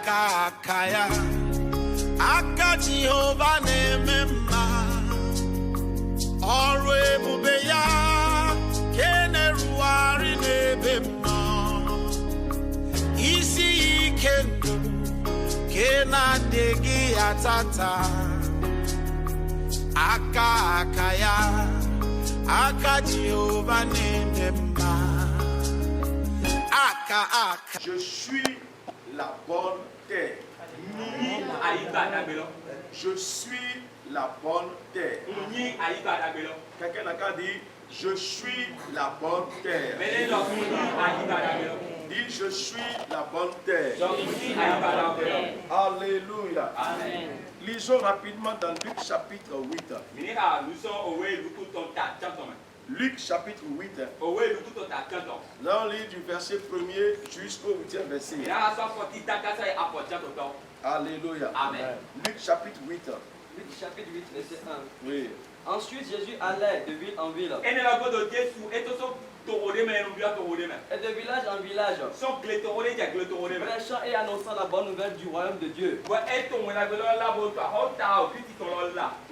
akaya aka Jehova na-ememma ọrụ ebube ya keneruari n'ebe m nọ isi ike ndụ ke na-adịghị atata aka ya aka Jehova na-ememma aka. Je suis la bonne terre. Je suis la bonne terre. Quelqu'un n'a qu'à dire je suis la bonne terre. Dis je suis la bonne terre. Alléluia. Amen. Lisons rapidement dans Luc chapitre 8. Luc chapitre 8. Là on lit du verset 1er jusqu'au 8e verset. Alléluia. Amen. Luc chapitre 8. Luc chapitre 8, verset 1. Oui. Ensuite, Jésus allait de ville en ville et de village en village, prêchant et annonçant la bonne nouvelle du royaume de Dieu.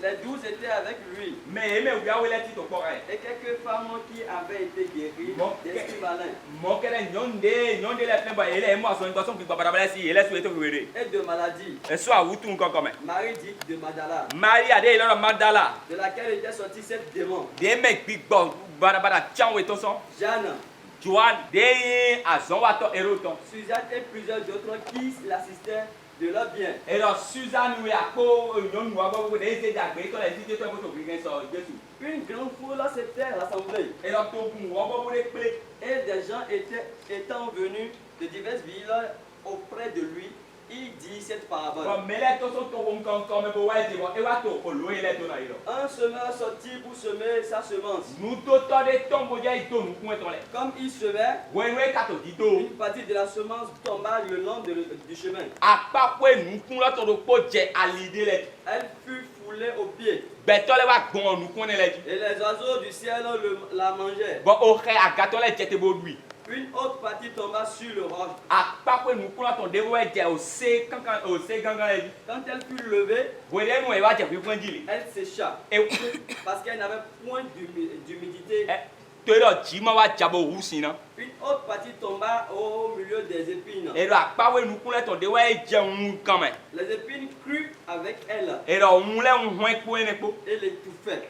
Les 12 étaient avec lui et quelques femmes qui avaient été guéries d'esprit malin et de maladies. Marie dite de Magdala, de laquelle était sorti 7 démons. Jeanne, Suzanne et plusieurs d'autres qui l'assistaient de leur bien. Une grande foule s'était rassemblée et des gens étant venus de diverses villes auprès de lui. Il dit cette parabole. Un semeur sortit pour semer sa semence. Comme il semait, une partie de la semence tomba le long du chemin. Elle fut foulée au pied. Et les oiseaux du ciel la mangeaient. Une autre partie tomba sur le roc. Quand elle fut levée, elle sécha parce qu'elle n'avait point d'humidité. Une autre partie tomba au milieu des épines. Les épines crurent avec elle et l'étouffaient.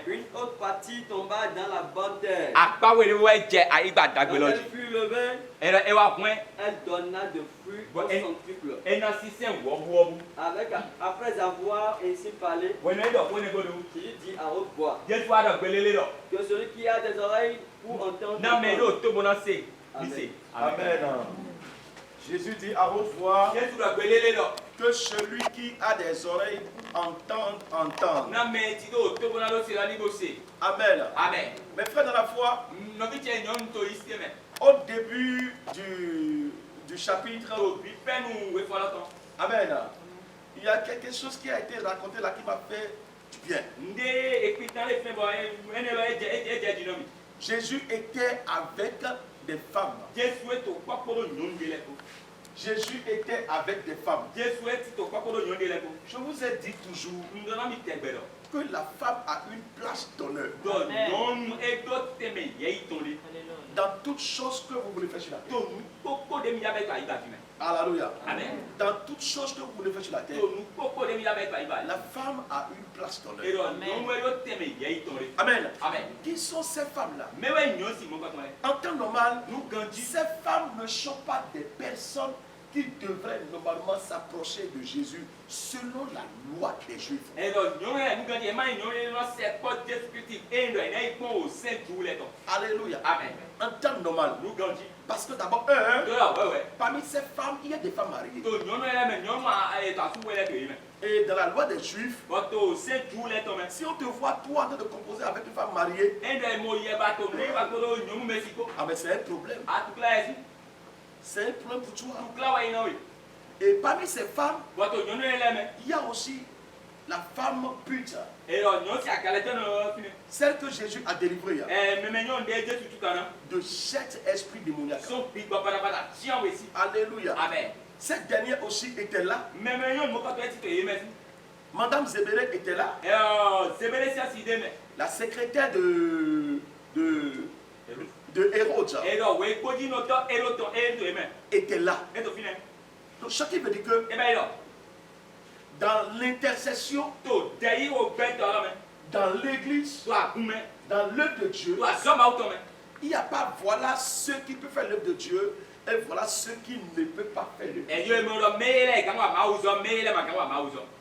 Une autre partie tomba dans la bonne terre. Quand elle fut levée, elle donna de fruits au centuple. Après avoir ainsi parlé, Jésus dit à haute voix que celui qui a des oreilles pour entendre. Amen. Jésus dit à haute voix que celui qui a des oreilles entende. Amen. Mes frères dans la foi, au début du chapitre, amen, il y a quelque chose qui a été raconté là qui m'a fait du bien. Jésus était avec des femmes. Jésus était avec des femmes. Je vous ai dit toujours que la femme a une place d'honneur dans toutes choses que vous voulez faire sur la terre. Alléluia. Dans toutes choses que vous voulez faire sur la terre, la femme a une place d'honneur. Amen. Qui sont ces femmes-là? En temps normal, ces femmes ne sont pas des personnes qui devraient normalement s'approcher de Jésus selon la loi des Juifs. Alléluia. En temps normal, parce que d'abord, parmi ces femmes, il y a des femmes mariées. Et dans la loi des Juifs, si on te voit toi en train de composer avec une femme mariée, mais c'est un problème. C'est un problème pour toi. Et parmi ces femmes, il y a aussi la femme pute. Celle que Jésus a délivrée de cet esprit démoniaque. Alléluia. Cette dernière aussi était là. Madame Zébélé était là. La secrétaire de Hérode était là. Donc chacun veut dire que dans l'intercession, dans l'église, dans l'œuvre de Dieu, il n'y a pas voilà ceux qui peuvent faire l'œuvre de Dieu et voilà ceux qui ne peuvent pas faire l'œuvre de Dieu.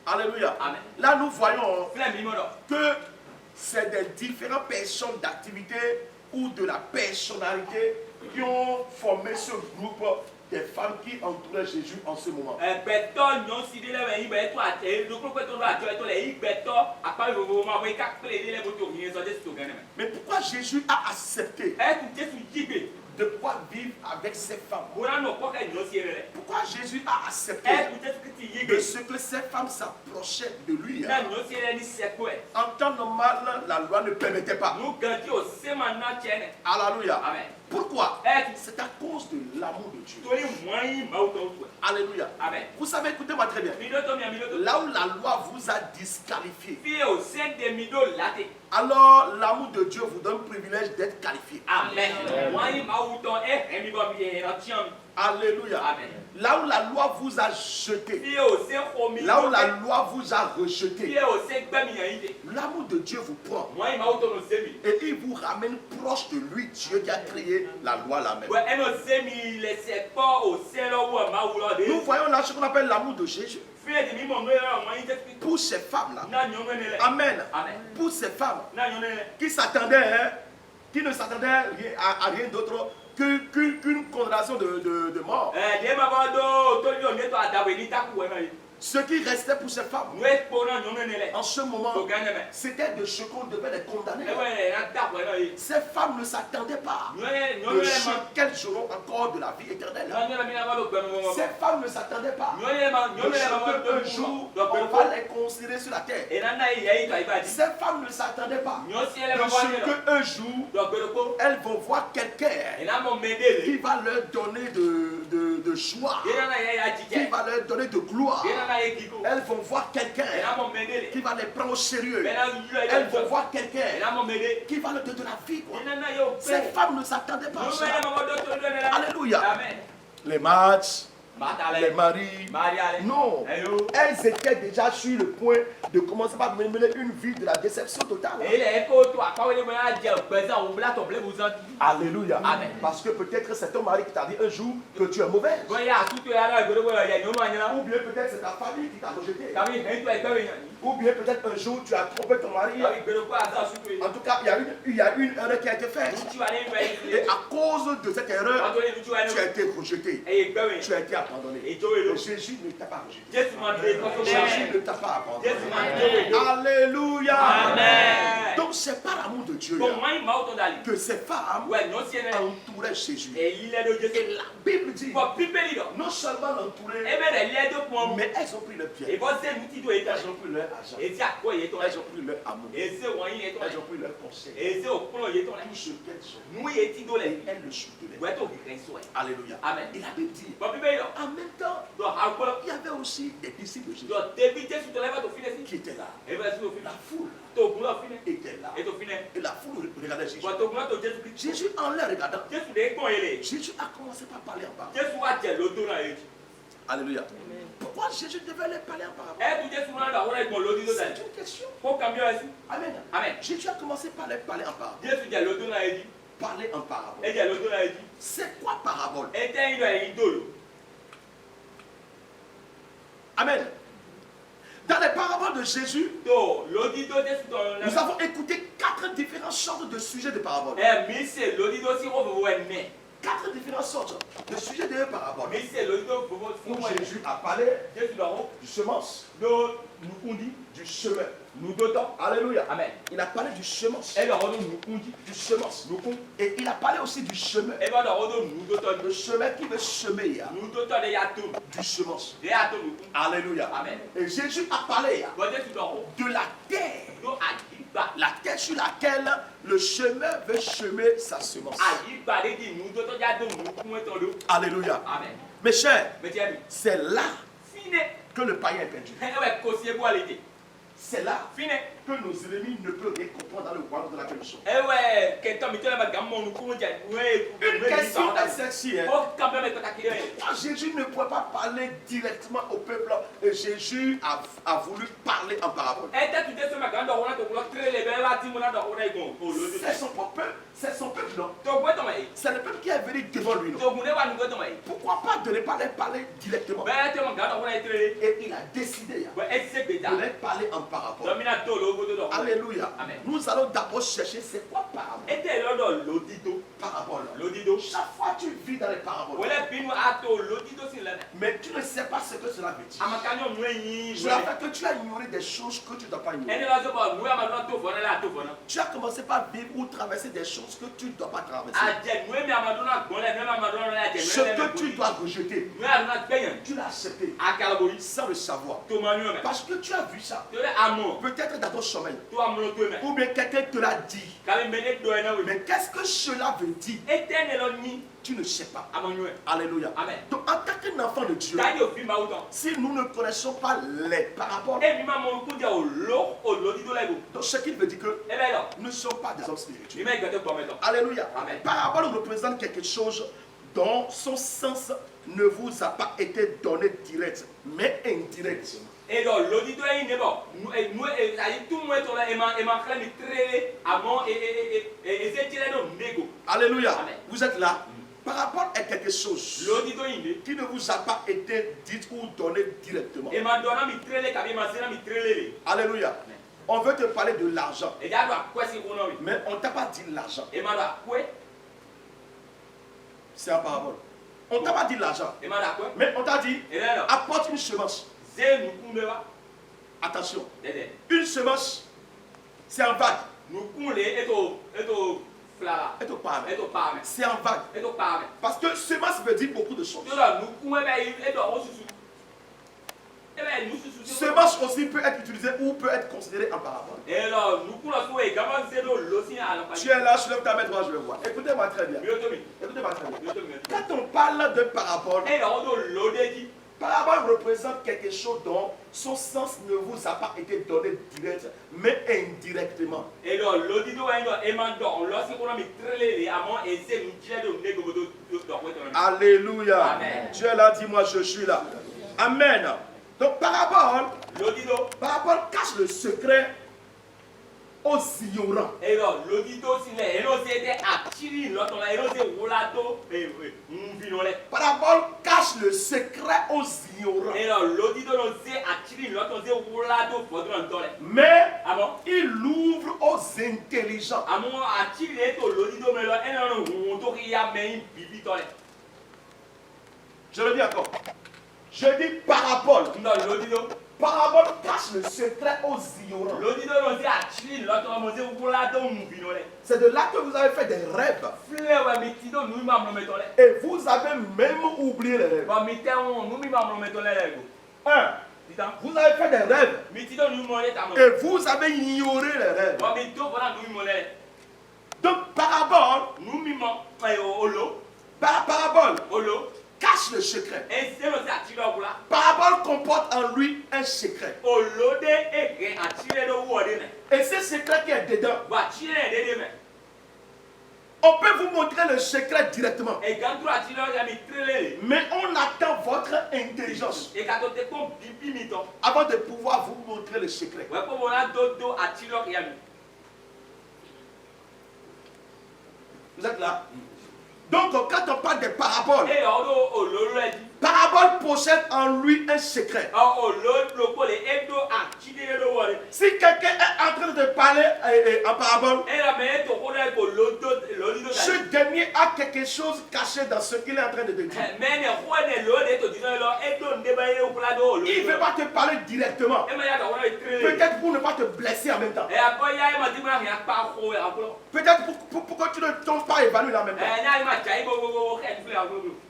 Alléluia. Là nous voyons que c'est des différentes personnes d'activité ou de la personnalité qui ont formé ce groupe des femmes qui entouraient Jésus en ce moment. Mais pourquoi Jésus a accepté de pouvoir vivre avec ces femmes? Pourquoi Jésus a accepté de ce que ces femmes s'approchaient de lui? En temps normal, la loi ne permettait pas. Alléluia. Pourquoi? C'est à cause de l'amour de Dieu. Alléluia. Vous savez, écoutez-moi très bien. Là où la loi vous a disqualifié, alors l'amour de Dieu vous donne le privilège d'être qualifié. Amen. Alléluia. Là où la loi vous a jeté, là où la loi vous a rejeté, l'amour de Dieu vous prend et il vous ramène proche de lui, Dieu qui a créé la loi là même. Nous voyons là ce qu'on appelle l'amour de Jésus. Pour ces femmes-là, amen. Pour ces femmes qui s'attendaient, qui ne s'attendaient à rien d'autre qu'une condamnation de mort. Ce qui restait pour ces femmes, en ce moment, c'était de ce qu'on devait les condamner. Ces femmes ne s'attendaient pas qu'elles auront encore de la vie éternelle. Ces femmes ne s'attendaient pas qu'un jour, on va les considérer sur la terre. Ces femmes ne s'attendaient pas qu'un jour, elles vont voir quelqu'un qui va leur donner de joie, qui va leur donner de gloire. Elles vont voir quelqu'un qui va les prendre au sérieux. Elles vont voir quelqu'un qui va leur donner de la vie. Ces femmes ne s'attendaient pas à ça. Alléluia. Les matchs, les maris, non, elles étaient déjà sur le point de commencer par mener une vie de la déception totale. Alléluia. Parce que peut-être c'est ton mari qui t'a dit un jour que tu es mauvaise. Ou bien peut-être c'est ta famille qui t'a rejeté. Ou bien peut-être un jour tu as trompé ton mari. En tout cas, il y a une erreur qui a été faite. Et à cause de cette erreur, tu as été rejeté. Tu as été abandonné. Et Jésus ne t'a pas rejeté. Jésus ne t'a pas abandonné. Alléluia. Amen. Donc c'est par l'amour de Dieu que ces femmes entouraient Jésus. Et la Bible dit non seulement l'entourer, mais elles ont pris le pied. Elles ont pris leur argent. Elles ont pris leur amour. Elles ont pris leur conseil. Tout ce qu'elles sont. Et elles le soutenaient. Alléluia. Amen. Et la Bible dit en même temps, il y avait aussi des disciples de Jésus qui étaient là. La foule était là. Et la foule regardait Jésus. Jésus en les regardant, Jésus a commencé par parler en parole. Alléluia. Pourquoi Jésus devait les parler en parole? C'est une question. Amen. Jésus a commencé par les parler en parole. Parler en parabole. C'est quoi parabole? Amen. Dans les paraboles de Jésus, nous avons écouté 4 différentes sortes de sujets de paraboles. 4 différentes sortes de sujets de paraboles. Où Jésus a parlé du semence, du chemin. Alléluia. Amen. Il a parlé du semence. Du semence. Et il a parlé aussi du chemin. Le chemin qui veut semer. Du semence. Alléluia. Amen. Et Jésus a parlé de la terre La terre sur laquelle le chemin veut semer sa semence. Alléluia. Amen. Mes chers, c'est là que le païen est perdu. C'est là que nos ennemis ne peuvent rien comprendre dans le royaume de laquelle nous sommes. Une question est celle-ci. Jésus ne pouvait pas parler directement au peuple. Et Jésus a voulu parler en parabole. C'est son propre peuple. C'est son peuple, non? C'est le peuple qui est venu devant lui, non? Pourquoi pas de ne pas leur parler directement? Et il a décidé de leur parler en parabole. Alléluia. Amen. Nous allons d'abord chercher c'est quoi parabole. Parabole. Chaque fois tu vis dans les paraboles. Mais tu ne sais pas ce que cela veut dire. Cela fait que tu as ignoré des choses que tu ne dois pas ignorer. Tu as commencé par vivre ou traverser des choses que tu ne dois pas traverser. Ce que tu dois rejeter, tu l'as accepté sans le savoir. Parce que tu as vu ça. Peut-être dans ton sommeil. Ou bien quelqu'un te l'a dit. Mais qu'est-ce que cela veut dire? Tu ne sais pas. Alléluia. Amen. Donc en tant qu'enfant de Dieu, si nous ne connaissons pas les paraboles, donc ce qui veut dire que nous ne sommes pas des hommes spirituels. Alléluia. Amen. Parabole représente quelque chose dont son sens ne vous a pas été donné direct, mais indirect. Alléluia. Amen. Vous êtes là. Parabole est quelque chose qui ne vous a pas été dit ou donné directement. Alléluia. On veut te parler de l'argent. Mais on ne t'a pas dit l'argent. C'est un parabole. On ne t'a pas dit l'argent. Mais on t'a dit apporte une semence. Attention. Une semence, c'est un vague. C'est un vague. Parce que semence veut dire beaucoup de choses. Semence aussi peut être utilisée ou peut être considérée en parabole. Tu es là, je lève ta main droite, je le vois. Écoutez-moi très bien. Écoutez-moi très bien. Quand on parle de parabole, parabole représente quelque chose dont son sens ne vous a pas été donné direct, mais indirectement. Alléluia. Amen. Tu es là, dis-moi, je suis là. Amen. Donc parabole cache le secret aux ignorants. Parabole cache le secret aux ignorants. Mais il ouvre aux intelligents. Je le dis encore. Je dis parabole. Parabole cache le secret aux ignorants. C'est de là que vous avez fait des rêves. Et vous avez même oublié les rêves. Vous avez fait des rêves. Et vous avez ignoré les rêves. Donc parabole cache le secret. Parabole comporte en lui un secret. Et ce secret qui est dedans, on peut vous montrer le secret directement. Mais on attend votre intelligence avant de pouvoir vous montrer le secret. Vous êtes là? Donc quand on parle de parabole, parabole possède en lui un secret. Si quelqu'un est en train de parler en parabole, ce dernier a quelque chose caché dans ce qu'il est en train de te dire. Il ne veut pas te parler directement. Peut-être pour ne pas te blesser en même temps. Peut-être pour que tu ne tombes pas évanoui en même temps.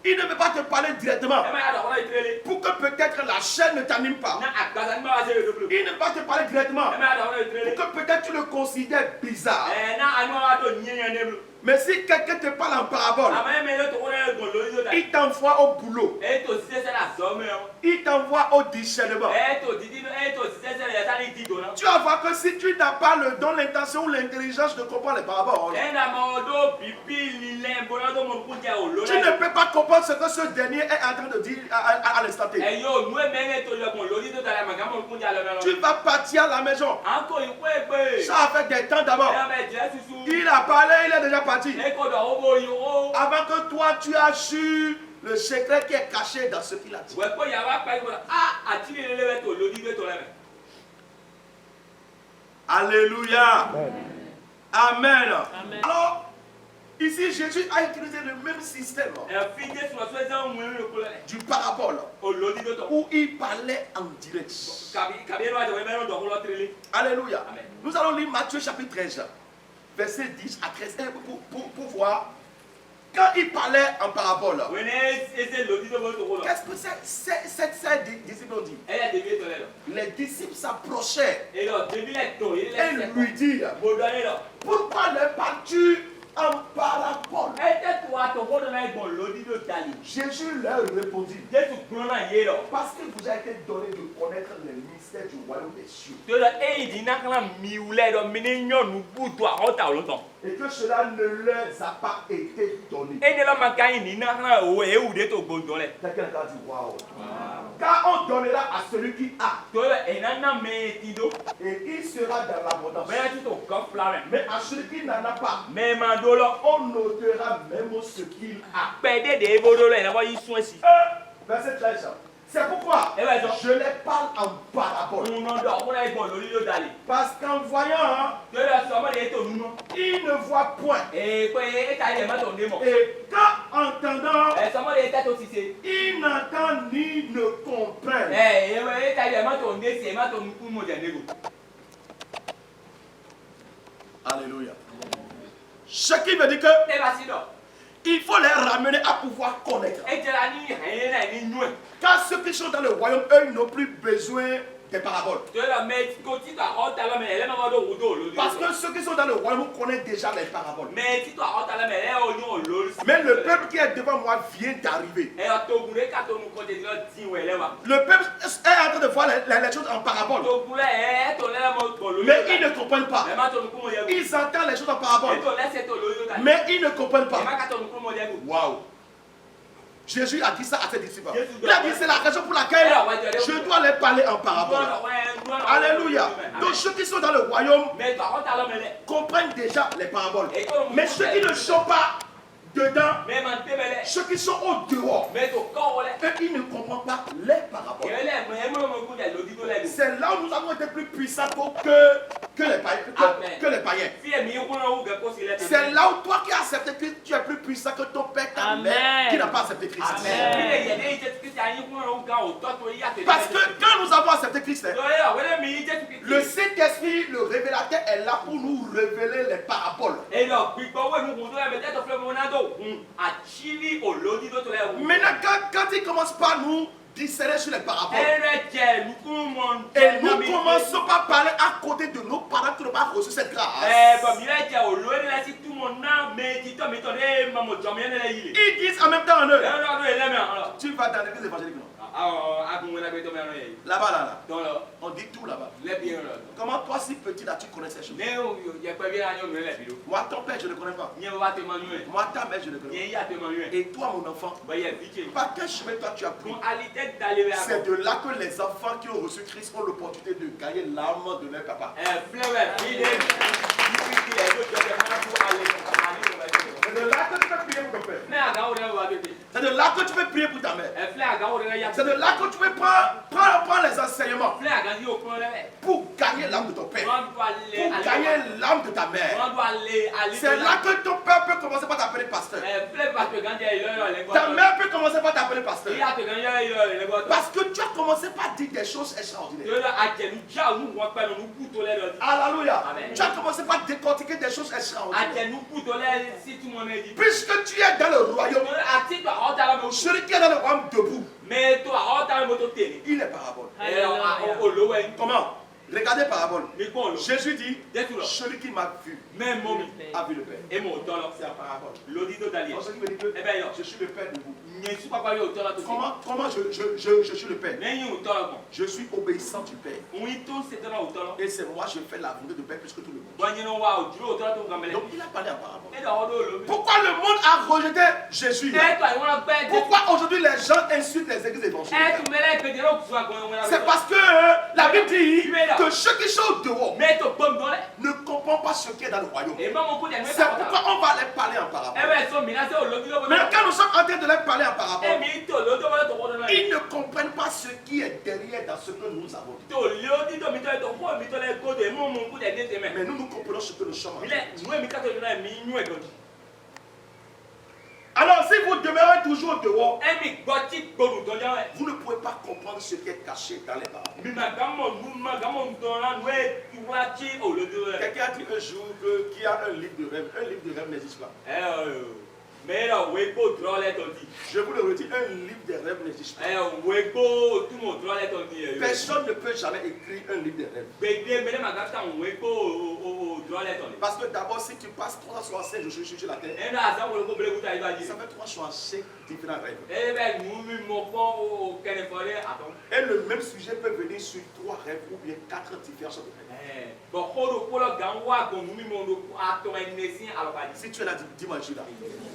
Il ne veut pas te parler directement pour que peut-être peut-être la chair ne t'anime pas. Il ne va te parler directement. Pour que peut-être tu le considères bizarre. Mais si quelqu'un te parle en parabole, il t'envoie au boulot. Il t'envoie au discernement. Tu vas voir que si tu n'as pas le don, l'intention ou l'intelligence de comprendre les paraboles, tu ne peux pas comprendre ce que ce dernier est en train de dire à l'instant T. Tu vas partir à la maison. Ça a fait des temps d'abord. Il a parlé, il est déjà parti. Avant que toi tu as su le secret qui est caché dans ce qu'il a dit. Alléluia. Amen. Alors, ici Jésus a utilisé le même système du parabole où il parlait en direct. Alléluia. Nous allons lire Matthieu chapitre 13. Verset 10 à 13, pour voir, quand il parlait en parabole, qu'est-ce que ces disciples ont dit? Les disciples s'approchaient et lui dirent, pourquoi leur parles-tu en parabole? Jésus leur répondit, parce qu'il vous a été donné de connaître les mystères du royaume des cieux. Et que cela ne leur a pas été donné. Quelqu'un a dit waouh. Car on donnera à celui qui a. Et il sera dans l'abondance. Mais à celui qui n'en a pas, on notera même ce qu'il a. Verset 13. C'est pourquoi je les parle en parabole. Parce qu'en voyant, ils ne voient point. Et qu'en entendant, ils n'entendent ni ne comprennent. Alléluia. Ce qui veut dire que il faut les ramener à pouvoir connaître. Car ceux qui sont dans le royaume, eux, ils n'ont plus besoin des paraboles. Parce que ceux qui sont dans le royaume connaissent déjà les paraboles. Mais le peuple qui est devant moi vient d'arriver. Le peuple est en train de voir les choses en parabole. Mais ils ne comprennent pas. Ils entendent les choses en parabole. Mais ils ne comprennent pas. Waouh! Jésus a dit ça à ses disciples. Il a dit c'est la raison pour laquelle je dois les parler en parabole. Alléluia. Donc ceux qui sont dans le royaume comprennent déjà les paraboles. Mais ceux qui ne sont pas dedans, ceux qui sont au dehors, eux, ils ne comprennent pas les paraboles. C'est là où nous avons été plus puissants que les païens. C'est là où toi qui as accepté Christ, tu es plus puissant que ton père, ta mère qui n'a pas accepté Christ. Parce que quand nous avons accepté Christ, le Saint-Esprit, le révélateur, est là pour nous révéler les paraboles. Maintenant, quand il commence par nous discerner sur les paraboles, et nous commençons par parler à côté de nos parents qui n'ont pas reçu cette grâce, ils disent en même temps en eux, tu vas dans l'église évangélique, non? Là-bas, là. On dit tout là-bas. Comment toi, si petit là, tu connais ces choses? Moi, ton père, je ne connais pas. Moi, ta mère, je ne connais pas. Et toi, mon enfant, par quel chemin toi tu as pris? C'est de là que les enfants qui ont reçu Christ ont l'opportunité de gagner l'âme de leur papa. C'est de là que tu peux prier pour ton père. C'est de là que tu peux prier pour ta mère. C'est de là que tu peux prendre les enseignements pour gagner l'âme de ton père, pour gagner l'âme de ta mère. C'est là que ton père peut commencer par t'appeler pasteur. Ta mère peut commencer par t'appeler pasteur. Parce que tu as commencé par dire des choses extraordinaires. Alléluia. Tu as commencé par décortiquer des choses extraordinaires. Si Puisque tu es dans le royaume, celui qui est dans le royaume debout, il est parabole. Comment? Regardez parabole. Jésus dit, celui qui m'a vu a vu le Père. C'est la parabole. Ce qui veut dire que je suis le Père de vous. Comment je suis le Père? Je suis obéissant du Père. Et c'est moi, je fais la volonté du Père plus que tout le monde. Donc il a parlé en parabole. Pourquoi le monde a rejeté Jésus? Pourquoi aujourd'hui les gens insultent les églises évangéliques? C'est parce que la Bible dit que ceux qui sont dehors ne comprennent pas ce qui est dans le royaume. C'est pourquoi on va les parler en parabole. Mais quand nous sommes en train de les parler en parabole, ils ne comprennent pas ce qui est derrière dans ce que nous avons dit. Mais nous comprenons ce que nous sommes en train de dire. Alors si vous demeurez toujours dehors, vous ne pouvez pas comprendre ce qui est caché dans les paraboles. Quelqu'un a dit un jour qu'il y a un livre de rêve. Un livre de rêve n'existe pas. Je vous le redis, un livre de rêve n'existe pas. Personne ne peut jamais écrire un livre de rêve. Parce que d'abord, si tu passes 365 jours sur la terre, ça fait 365 différents rêves. Et le même sujet peut venir sur 3 rêves ou bien 4 différents sortes de rêves. Si tu es là, dis-moi, je suis là.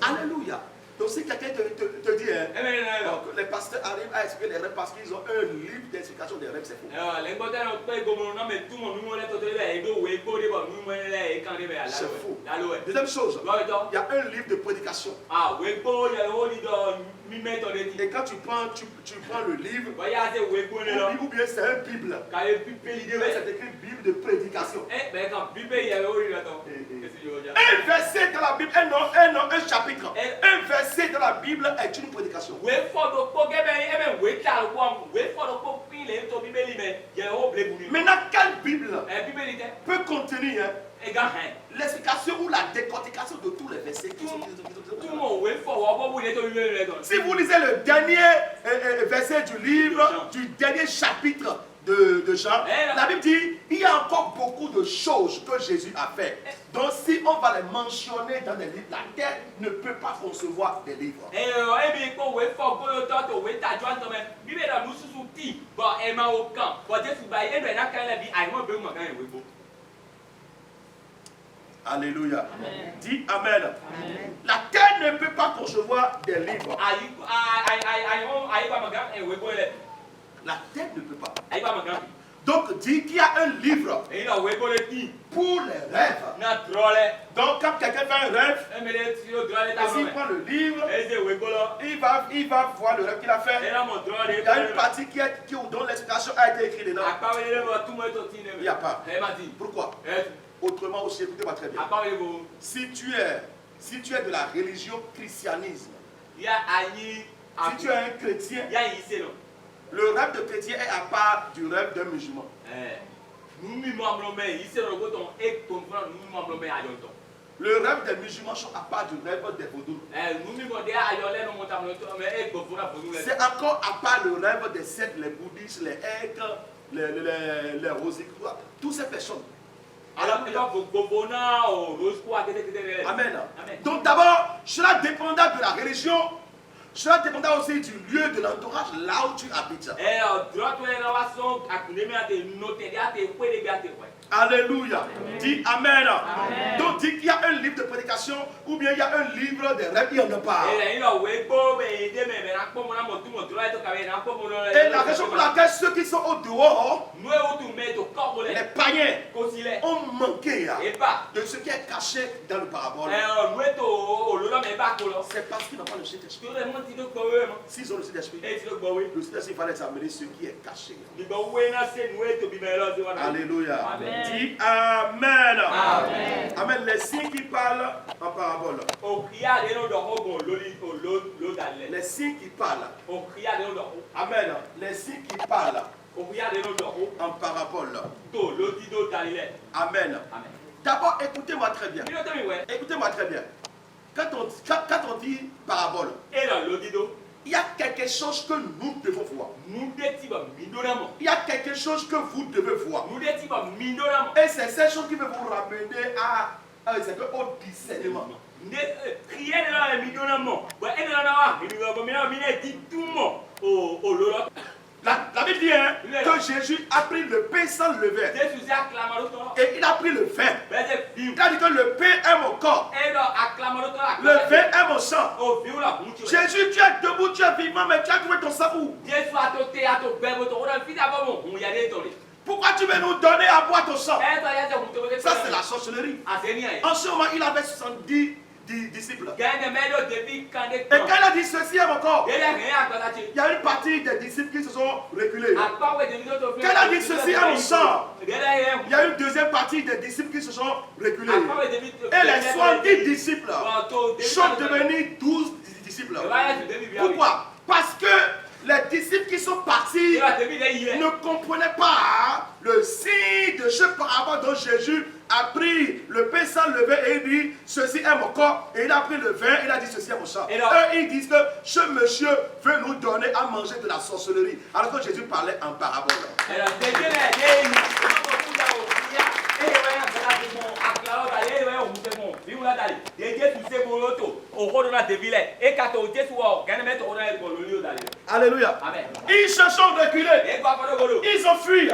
Alléluia. Donc si quelqu'un te dit que les pasteurs arrivent à expliquer les rêves parce qu'ils ont un livre d'explication des rêves, c'est faux. C'est faux. Deuxième chose, il y a un livre de prédication. Et quand tu prends le livre, ou bien c'est un Bible. C'est écrit Bible de prédication. Un verset dans la Bible, un chapitre. Un verset dans la Bible est une prédication. Maintenant, quelle Bible peut contenir l'explication ou la décortication de tous les versets qui sont Si vous lisez le dernier verset du livre, du dernier chapitre de Jean, la Bible dit il y a encore beaucoup de choses que Jésus a fait. Donc si on va les mentionner dans des livres, la terre ne peut pas concevoir des livres. Alléluia. Dis Amen. La terre ne peut pas concevoir des livres. La terre ne peut pas. Donc dis qu'il y a un livre pour les rêves. Donc quand quelqu'un fait un rêve, et s'il prend le livre, il va voir le rêve qu'il a fait. Il y a une partie dont l'explication a été écrite dedans. Il n'y a pas. Pourquoi? Autrement aussi, écoutez-moi très bien. Si tu es de la religion christianisme, si tu es un chrétien, le rêve de chrétien est à part du rêve d'un musulman. Le rêve des musulmans sont à part du rêve des vaudous. C'est encore à part le rêve des sectes, les bouddhistes, les êtres, les rosicroix, toutes ces personnes. Amen. Donc d'abord, cela dépendra de la religion, cela dépendra aussi du lieu, de l'entourage, là où tu habites. Alléluia. Dis Amen. Donc dis qu'il y a un livre de prédication ou bien il y a un livre de rêve, il y en a pas. Et la raison pour laquelle ceux qui sont au dehors les païens ont manqué de ce qui est caché dans le parabole. C'est parce qu'ils n'ont pas le Saint-Esprit. S'ils ont le Saint-Esprit, le Saint-Esprit va les amener ce qui est caché. Alléluia. Dis Amen. Amen. Amen. Les signes qui parlent en parabole. Les signes qui parlent. Amen. Les signes qui parlent en parabole. Amen. D'abord, écoutez-moi très bien. Écoutez-moi très bien. Quand on dit parabole, il y a quelque chose que nous devons voir. Il y a quelque chose que vous devez voir. Et c'est cette chose qui veut vous ramener au discernement. La Bible dit que Jésus a pris le pain sans levain. Et il a pris le vin. Il a dit que le pain est mon corps. Le vin est mon sang. Jésus, tu es debout, tu es vivant, mais tu as trouvé ton sang où? Pourquoi tu veux nous donner à boire ton sang? Ça, c'est la sorcellerie. En ce moment, il avait 70 disciples. Et quand il a dit ceci est mon corps, il y a une partie des disciples qui se sont reculés. Quand il a dit ceci est mon sang, il y a une deuxième partie des disciples qui se sont reculés. Et les 70 disciples sont devenus 12 disciples. Pourquoi? Parce que les disciples qui sont partis ne comprenaient pas le signe de ce parabole dont Jésus a pris le pain sans levain et il dit ceci est mon corps, et il a pris le vin, il a dit ceci est mon sang. Et eux ils disent que ce monsieur veut nous donner à manger de la sorcellerie, alors que Jésus parlait en parabole. Alléluia. Ils se sont reculés. Ils ont fui. Et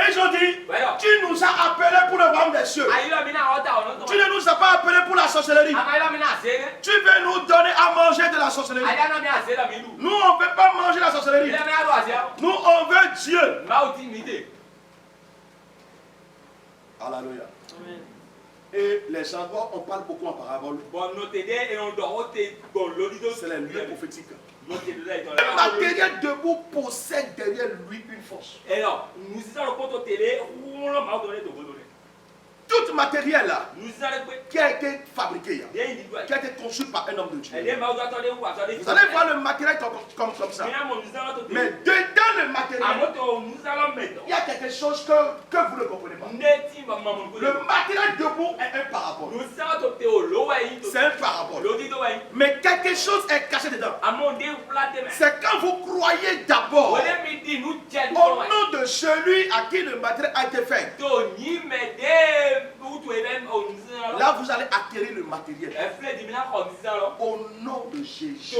ils ont dit, tu nous as appelés pour le royaume des cieux. Tu ne nous as pas appelés pour la sorcellerie. Tu veux nous donner à manger de la sorcellerie. Nous on ne veut pas manger la sorcellerie. Nous on veut Dieu. Alléluia. Et les endroits, on parle beaucoup en parabole. C'est les lieux prophétiques. Le matériel debout possède derrière lui une force. Tout matériel là, qui a été fabriqué, qui a été conçu par un homme de Dieu. Vous allez voir le matériel comme ça. Mais dedans le matériel, il y a quelque chose que vous ne comprenez pas. Le matériel debout est un parabole. C'est un parabole. Mais quelque chose est caché dedans. C'est quand vous croyez d'abord au nom de celui à qui le matériel a été fait. Là, vous allez acquérir le matériel. Au nom de Jésus.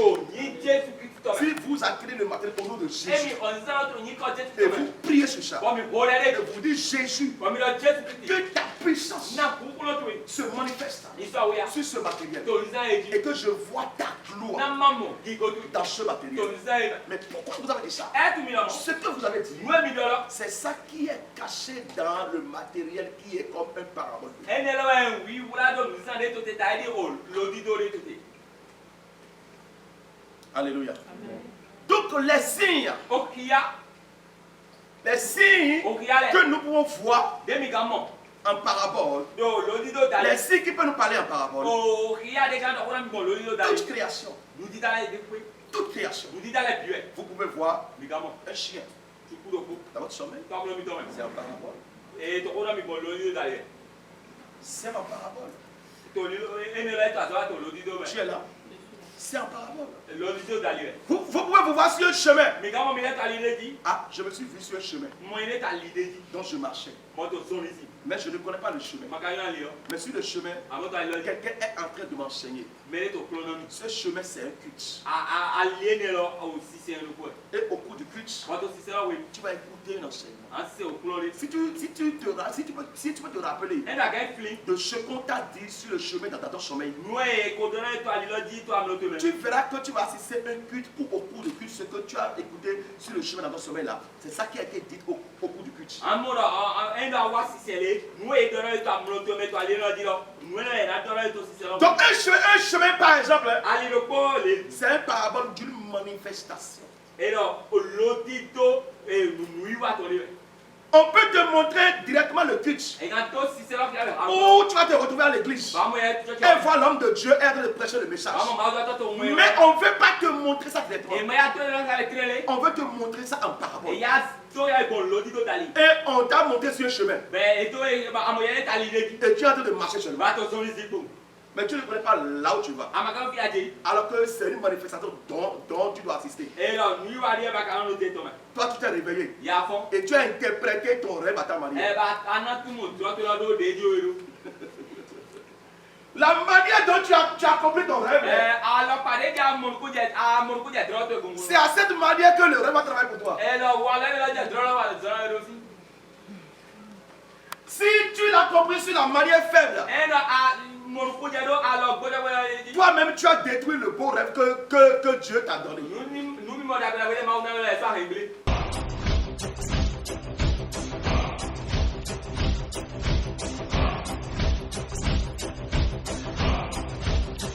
Si vous acquérez le matériel au nom de Jésus, et vous priez sur ça, et vous dites Jésus, que ta puissance se manifeste sur ce matériel, et que je vois ta gloire dans ce matériel. Mais pourquoi vous avez dit ça? Ce que vous avez dit, c'est ça qui est caché dans le matériel qui est comme un parabole. Alléluia. Amen. Donc les signes que nous pouvons voir en parabole, les signes qui peuvent nous parler en parabole, toute création, toute création, vous pouvez voir un chien dans votre sommeil, c'est en parabole. C'est en parabole. Tu es là. C'est en parabole. Vous pouvez vous voir sur un chemin. Ah, je me suis vu sur un chemin dont je marchais. Mais je ne connais pas le chemin. Mais sur le chemin, quelqu'un est en train de m'enseigner. Ce chemin, c'est un culte. Et au cours du culte, tu vas écouter un enseignement. Si tu peux te rappeler de ce qu'on t'a dit sur le chemin dans ton sommeil, tu verras que tu vas assister à un culte pour au cours du culte, ce que tu as écouté sur le chemin dans ton sommeil là. C'est ça qui a été dit au cours du culte. Donc un chemin par exemple, c'est un parabole d'une manifestation. On peut te montrer directement le culte. Ou tu vas te retrouver à l'église et voir l'homme de Dieu être de prêcher le message. Mais on ne veut pas te montrer ça directement. On veut te montrer ça en parabole. Et on t'a montré sur un chemin. Et tu es en train de marcher sur le chemin. Mais tu ne connais pas là où tu vas. Alors que c'est une manifestation dont tu dois assister. Toi, tu t'es réveillé. Et tu as interprété ton rêve à ta manière. La manière dont tu as accompli ton rêve, c'est à cette manière que le rêve va travailler pour toi. Si tu l'as compris sur la manière faible, toi-même tu as détruit le beau rêve que Dieu t'a donné.